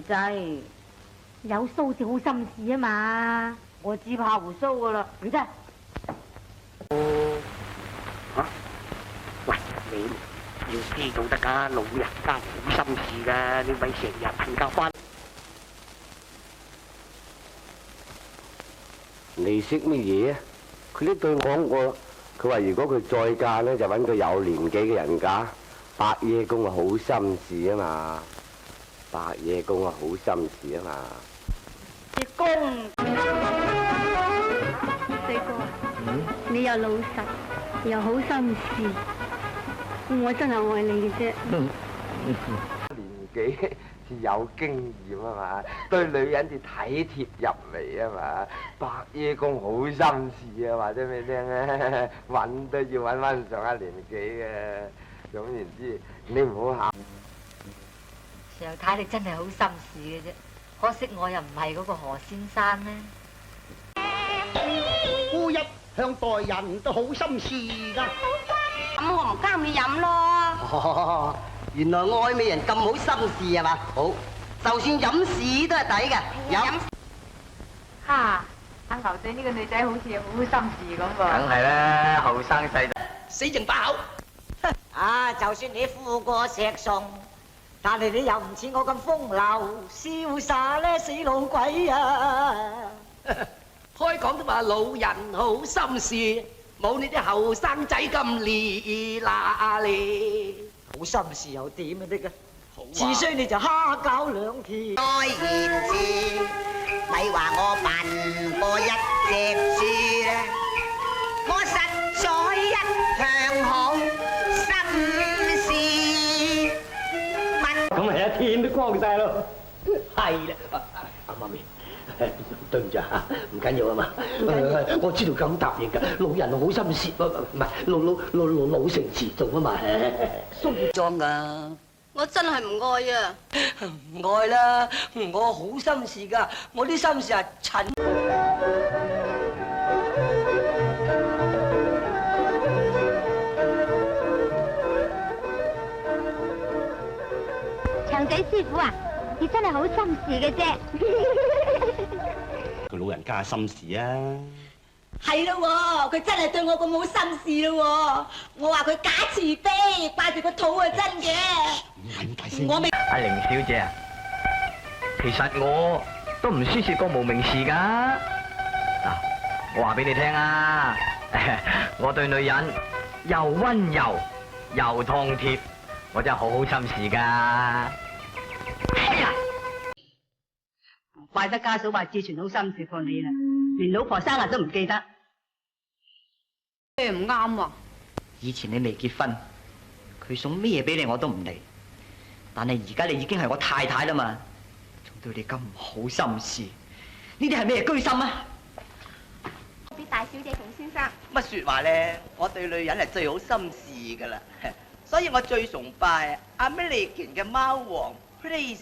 制。有鬚至好心事啊嘛。我只怕胡鬚噶啦，唔制。喂，你要知道得噶，老人家好心事噶，你咪成日瞓覺翻。你識乜嘢啊？佢都對我講過，佢話如果佢再嫁咧，就揾個有年紀嘅人嫁。白夜公啊，好心事啊嘛，白夜公啊，好心事啊嘛。葉公，四哥，你又老實又好心事，我真係愛你嘅啫。年紀至有經驗啊嘛，對女人至體貼入微啊嘛。白夜公好心事啊，話咗俾你聽啊，揾都要揾翻上一年紀嘅。總言之，你唔好喊。常太你真係好心事嘅啫，可惜我又唔係嗰個何先生呢。夫一向待人都好心事噶。咁我唔監你飲咯。哦，原來愛美人咁好心事係嘛？好，就算飲屎都係抵嘅。飲。哈，阿牛仔呢個女仔好似好心事咁喎。梗係啦，後生細死剩把口。啊，就算你富過石崇，但係你又唔似我咁風流瀟灑咧，死老鬼啊！開講都話老人好心事，冇你啲後生仔咁利啦你。好心事又點啊得㗎？至衰你就蝦餃兩條。愛言字，咪話我笨過一隻豬啦，我實在一向好心事。咁係一天都光晒咯。係啦，阿媽咪，對唔住嚇，唔緊要啊嘛。我知道咁答應㗎，老人好心事，唔係老成持重啊嘛。鬆裝㗎。我真係唔愛啊！唔愛啦，我好心事㗎，我啲心事係陳。長仔師傅啊，你真係好心事嘅啫。佢老人家心事啊！係咯喎，佢真係對我咁好心事咯喎！我話佢假慈悲，掛住個肚係真嘅。我未。阿玲小姐啊，其實我都唔輸蝕過無名氏㗎。嗱，我話俾你聽啊，我對女人又溫柔又燙貼，我真係好好心事㗎。哎呀，唔怪得家嫂話志全好心事過你啦，連老婆生日都唔記得。唔啱喎！以前你未結婚，佢送咩嘢俾你我都唔理，但係而家你已經係我太太啦嘛，仲對你咁好心事，呢啲係咩居心啊？俾大小姐同先生。乜説話咧？我對女人係最好心事噶啦，所以我最崇拜 American 嘅貓王 Prince